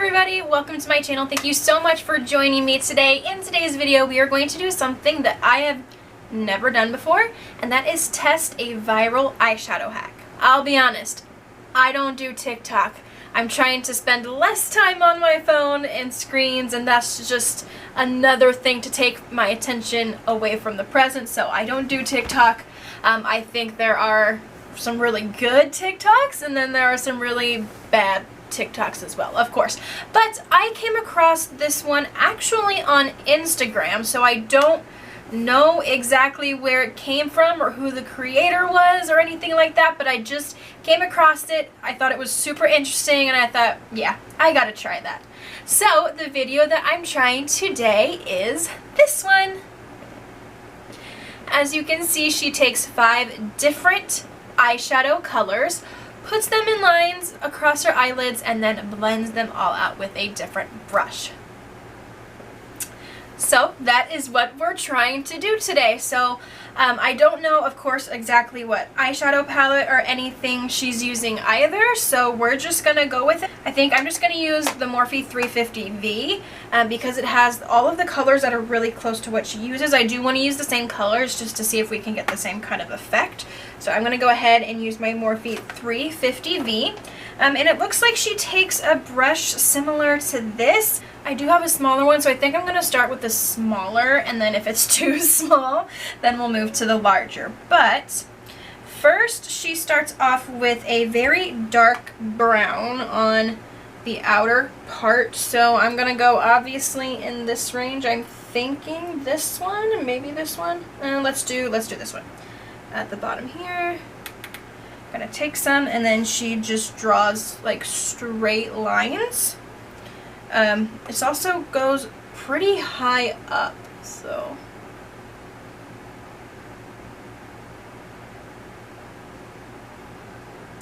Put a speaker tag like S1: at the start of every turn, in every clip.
S1: everybody, welcome to my channel. Thank you so much for joining me today. In today's video, we are going to do something that I have never done before, and that is test a viral eyeshadow hack. I'll be honest, I don't do TikTok. I'm trying to spend less time on my phone and screens, and that's just another thing to take my attention away from the present, so I don't do TikTok. I think there are some really good TikToks, and then there are some really bad TikToks as well, of course. But I came across this one actually on Instagram, so I don't know exactly where it came from or who the creator was or anything like that, but I just came across it. I thought it was super interesting, and I thought, yeah, I gotta try that. So the video that I'm trying today is this one. As you can see, she takes 5 different eyeshadow colors, puts them in lines across her eyelids, and then blends them all out with a different brush. So that is what we're trying to do today. So I don't know, of course, exactly what eyeshadow palette or anything she's using either, so we're just gonna go with it. I think I'm just gonna use the Morphe 350V because it has all of the colors that are really close to what she uses. I do want to use the same colors just to see if we can get the same kind of effect. So I'm gonna go ahead and use my Morphe 350V. And it looks like she takes a brush similar to this. I do have a smaller one, so I think I'm going to start with the smaller, and then if it's too small, then we'll move to the larger. But first, she starts off with a very dark brown on the outer part. So I'm going to go obviously in this range. I'm thinking this one, maybe this one. Let's do this one. At the bottom here. I'm going to take some, and then she just draws like straight lines. It also goes pretty high up, so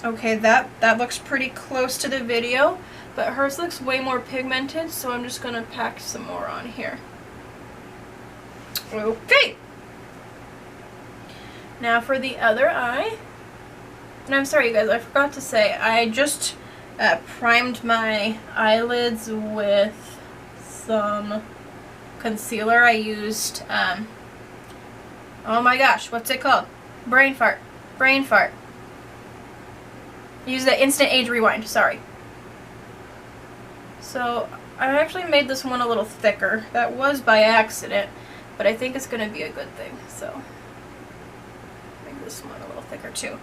S1: okay, that looks pretty close to the video, but hers looks way more pigmented, so I'm just gonna pack some more on here. Okay, now for the other eye. And I'm sorry, you guys, I forgot to say, I just primed my eyelids with some concealer. I used, oh my gosh, what's it called? Brain fart. Use the Instant Age Rewind, sorry. So, I actually made this one a little thicker. That was by accident, but I think it's going to be a good thing, so make this one a little thicker too.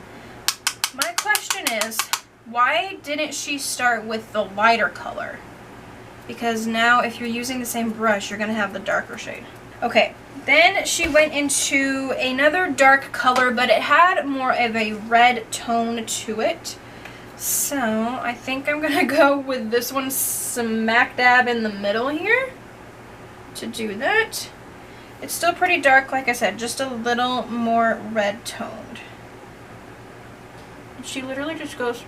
S1: My question is, why didn't she start with the lighter color? Because now if you're using the same brush, you're going to have the darker shade. Okay, then she went into another dark color, but it had more of a red tone to it. So I think I'm going to go with this one smack dab in the middle here to do that. It's still pretty dark, like I said, just a little more red toned. And she literally just goes,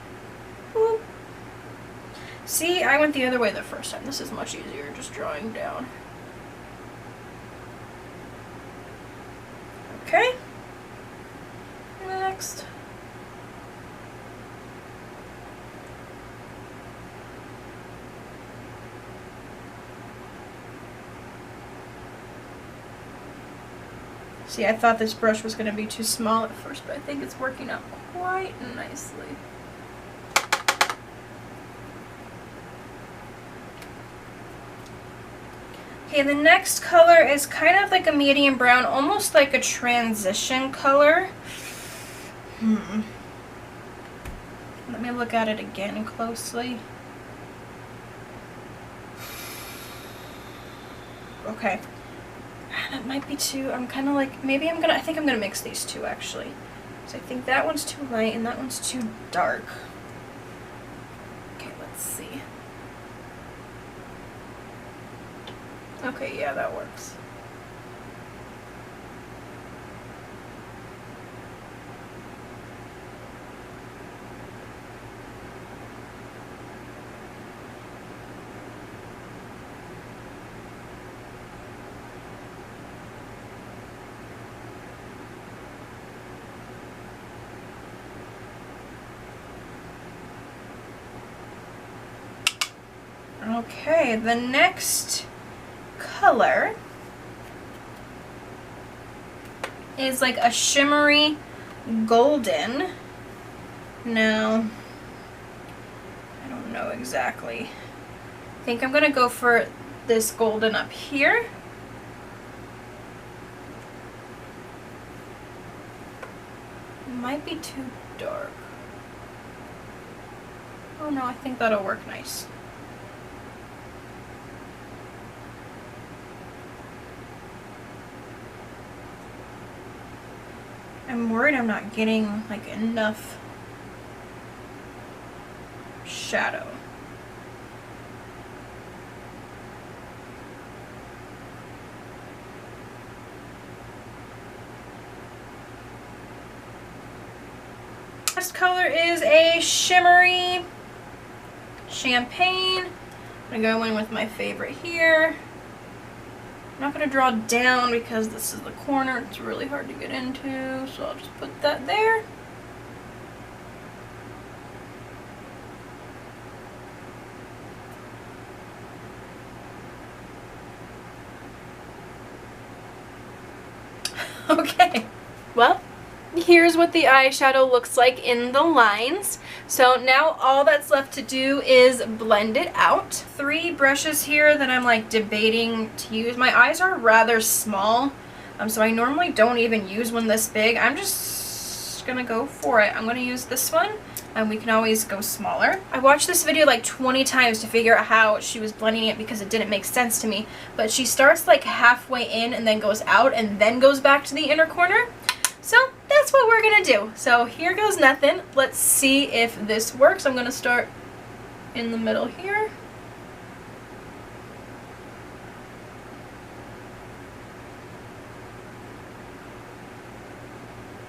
S1: whoop. See, I went the other way the first time. This is much easier, just drawing down. Okay. Next. See, I thought this brush was going to be too small at first, but I think it's working out quite nicely. Okay, the next color is kind of like a medium brown, almost like a transition color. Let me look at it again closely. Okay. That might be too, I'm kind of like, I think I'm gonna mix these two actually. So I think that one's too light and that one's too dark. Okay, let's see. Okay, yeah, that works. Okay, the next color is like a shimmery golden. Now, I don't know exactly. I think I'm gonna go for this golden up here. It might be too dark. Oh no, I think that'll work nice. I'm worried I'm not getting like enough shadow. Next color is a shimmery champagne. I'm gonna go in with my favorite here. I'm not gonna draw down because this is the corner. It's really hard to get into, so I'll just put that there. Okay, well, here's what the eyeshadow looks like in the lines. So now all that's left to do is blend it out. 3 brushes here that I'm like debating to use. My eyes are rather small, so I normally don't even use one this big. I'm just gonna go for it. I'm gonna use this one, and we can always go smaller. I watched this video like 20 times to figure out how she was blending it because it didn't make sense to me. But she starts like halfway in and then goes out and then goes back to the inner corner. So that's what we're gonna do. So here goes nothing. Let's see if this works. I'm gonna start in the middle here.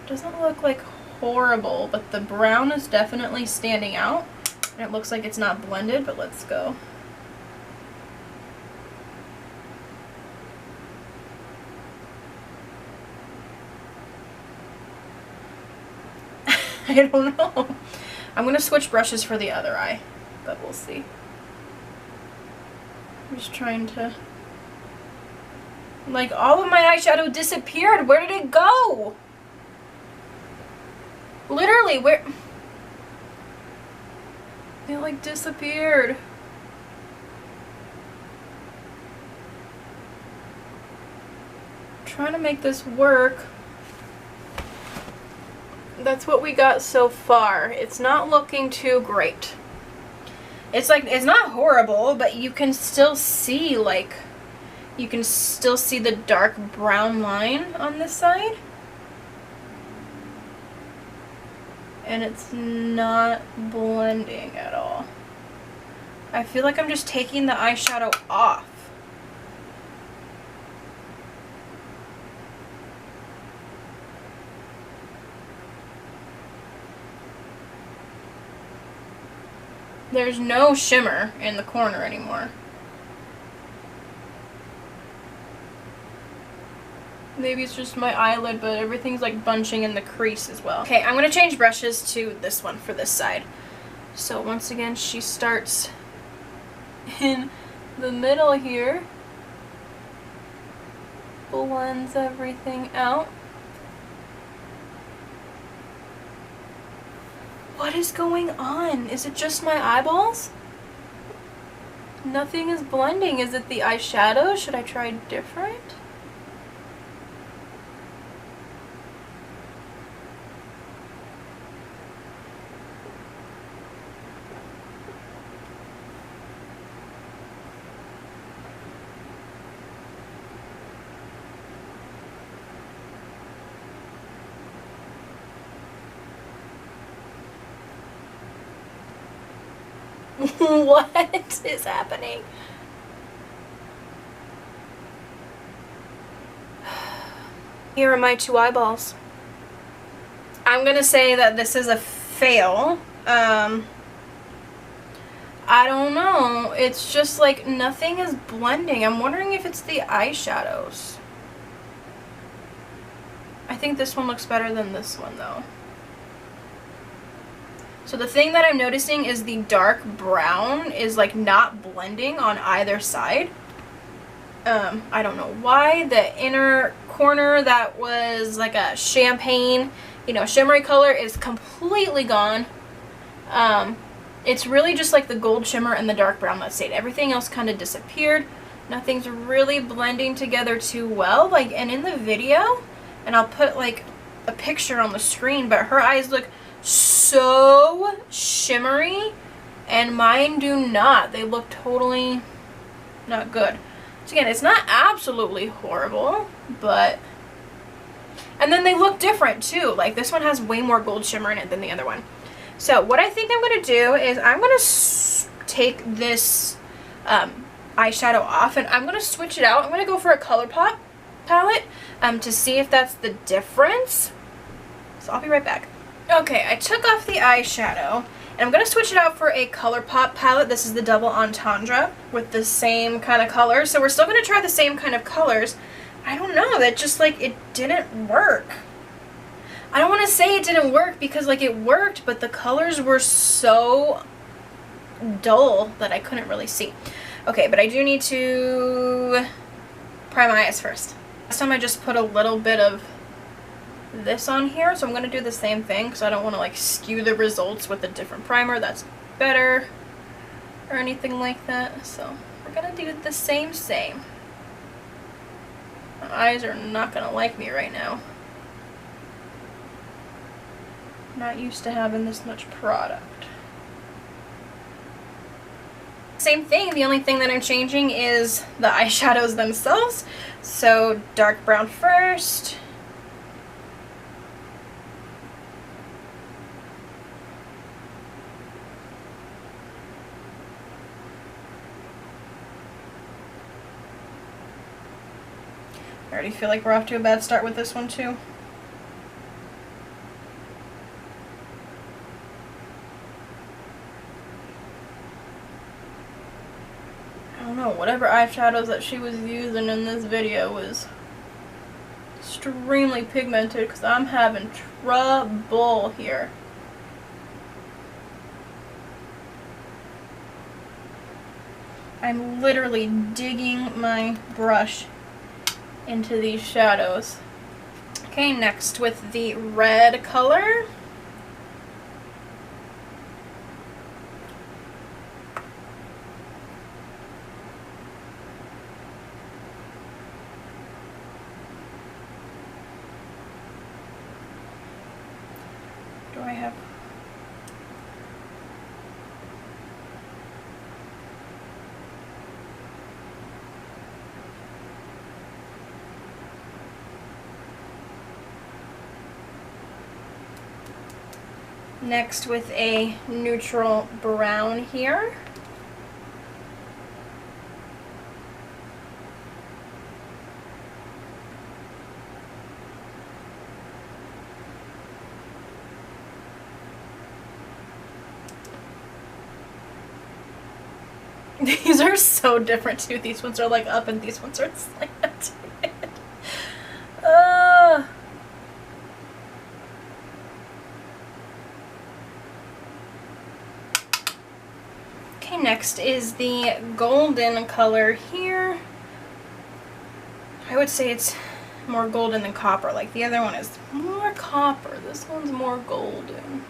S1: Doesn't look like horrible, but the brown is definitely standing out. And it looks like it's not blended, but let's go. I don't know. I'm gonna switch brushes for the other eye, but we'll see. I'm just trying to... Like, all of my eyeshadow disappeared. Where did it go? Literally, where... It like disappeared. I'm trying to make this work. That's what we got so far. It's not looking too great. It's like, it's not horrible, but you can still see like, you can still see the dark brown line on this side. And it's not blending at all. I feel like I'm just taking the eyeshadow off. There's no shimmer in the corner anymore. Maybe it's just my eyelid, but everything's like bunching in the crease as well. Okay, I'm gonna change brushes to this one for this side. So once again, she starts in the middle here, blends everything out. What is going on? Is it just my eyeballs? Nothing is blending. Is it the eyeshadow? Should I try different? What is happening? Here are my 2 eyeballs. I'm gonna say that this is a fail. I don't know. It's just like nothing is blending. I'm wondering if it's the eyeshadows. I think this one looks better than this one though. So the thing that I'm noticing is the dark brown is like not blending on either side. I don't know why. The inner corner that was like a champagne, you know, shimmery color is completely gone. It's really just like the gold shimmer and the dark brown that stayed. Everything else kind of disappeared. Nothing's really blending together too well. Like, and in the video, and I'll put like a picture on the screen, but her eyes look so shimmery and mine do not. They look totally not good. So again, it's not absolutely horrible, but, and then they look different too. Like this one has way more gold shimmer in it than the other one. So what I think I'm going to do is I'm going to take this eyeshadow off and I'm going to switch it out. I'm going to go for a ColourPop palette to see if that's the difference. So I'll be right back. Okay, I took off the eyeshadow and I'm going to switch it out for a ColourPop palette. This is the double entendre with the same kind of colors. So we're still going to try the same kind of colors. I don't know, that just like it didn't work. I don't want to say it didn't work because like it worked, but the colors were so dull that I couldn't really see. Okay, but I do need to prime my eyes first. Last time I just put a little bit of this on here, so I'm going to do the same thing because I don't want to like skew the results with a different primer that's better or anything like that. So we're going to do the same. My eyes are not going to like me right now. Not used to having this much product. Same thing, the only thing that I'm changing is the eyeshadows themselves. So dark brown first. I already feel like we're off to a bad start with this one too. Whatever eyeshadows that she was using in this video was extremely pigmented because I'm having trouble here. I'm literally digging my brush into these shadows. Okay, next with the red color. I have next with a neutral brown here. These are so different too. These ones are like up and these ones are slanted. Okay, next is the golden color here. I would say it's more golden than copper. Like the other one is more copper. This one's more golden.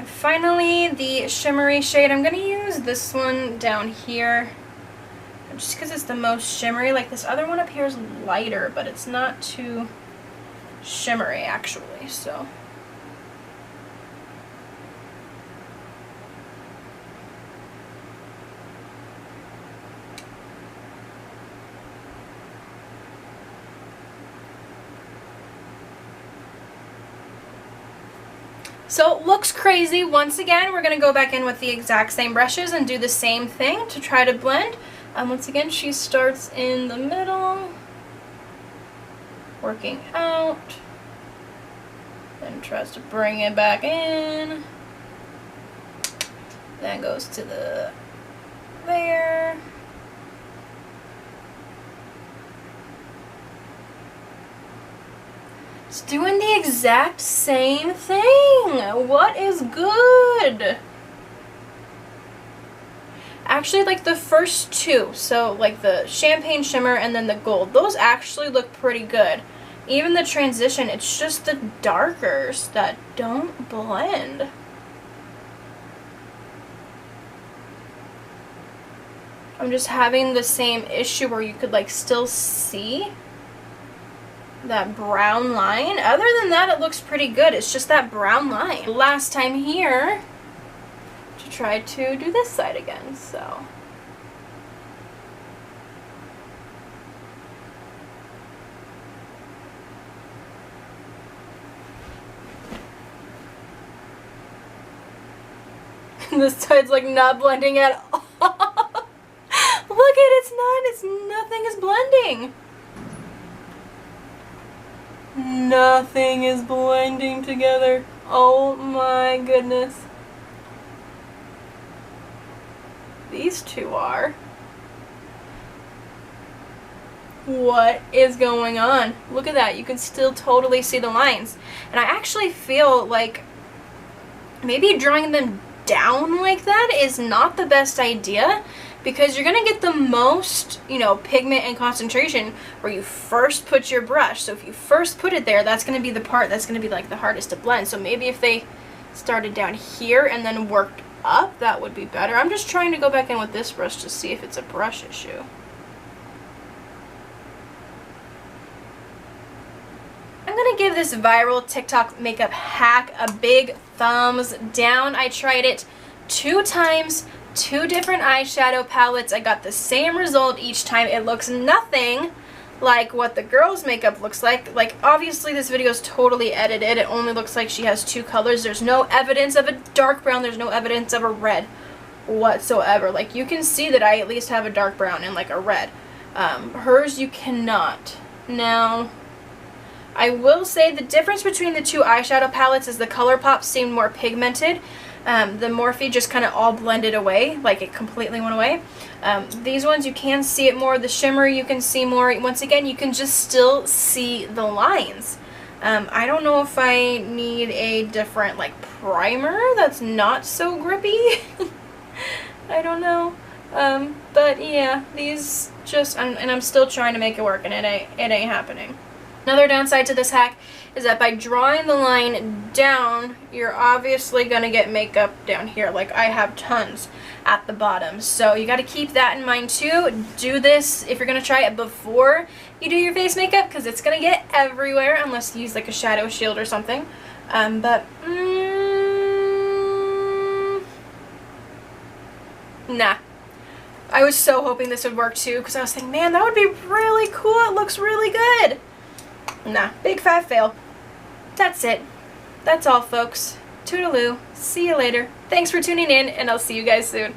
S1: Finally, the shimmery shade. I'm going to use this one down here just because it's the most shimmery. Like this other one up here is lighter, but it's not too shimmery actually, so. So it looks crazy. Once again, we're going to go back in with the exact same brushes and do the same thing to try to blend. Once again, she starts in the middle, working out, then tries to bring it back in, then goes to the there. It's doing the exact same thing. What is good? Actually, like the first two, so like the champagne shimmer and then the gold, those actually look pretty good. Even the transition, it's just the darkers that don't blend. I'm just having the same issue where you could like still see that brown line. Other than that, it looks pretty good. It's just that brown line. Last time here to try to do this side again, so. This side's like not blending at all. Look at it, nothing is blending. Nothing is blending together. Oh my goodness. These two are. What is going on? Look at that. You can still totally see the lines. And I actually feel like maybe drawing them down like that is not the best idea, because you're going to get the most, you know, pigment and concentration where you first put your brush. So if you first put it there, that's going to be the part that's going to be like the hardest to blend. So maybe if they started down here and then worked up, that would be better. I'm just trying to go back in with this brush to see if it's a brush issue. I'm going to give this viral TikTok makeup hack a big thumbs down. I tried it 2 times, 2 different eyeshadow palettes. I got the same result each time. It looks nothing like what the girl's makeup looks like. Like, obviously this video is totally edited. It only looks like she has 2 colors. There's no evidence of a dark brown. There's no evidence of a red whatsoever. Like, you can see that I at least have a dark brown and like a red. Hers you cannot. Now, I will say the difference between the 2 eyeshadow palettes is the ColourPop seemed more pigmented. The Morphe just kind of all blended away, like it completely went away. These ones you can see it more. The shimmer you can see more. Once again, you can just still see the lines. I don't know if I need a different like primer that's not so grippy. I don't know. But yeah, these just, and I'm still trying to make it work, and it ain't happening. Another downside to this hack is that by drawing the line down, you're obviously going to get makeup down here. Like, I have tons at the bottom. So you got to keep that in mind too. Do this if you're going to try it before you do your face makeup, because it's going to get everywhere unless you use like a shadow shield or something. Nah. I was so hoping this would work too, because I was thinking, man, that would be really cool. It looks really good. Nah, big fat fail. That's it. That's all, folks. Toodaloo. See you later. Thanks for tuning in, and I'll see you guys soon.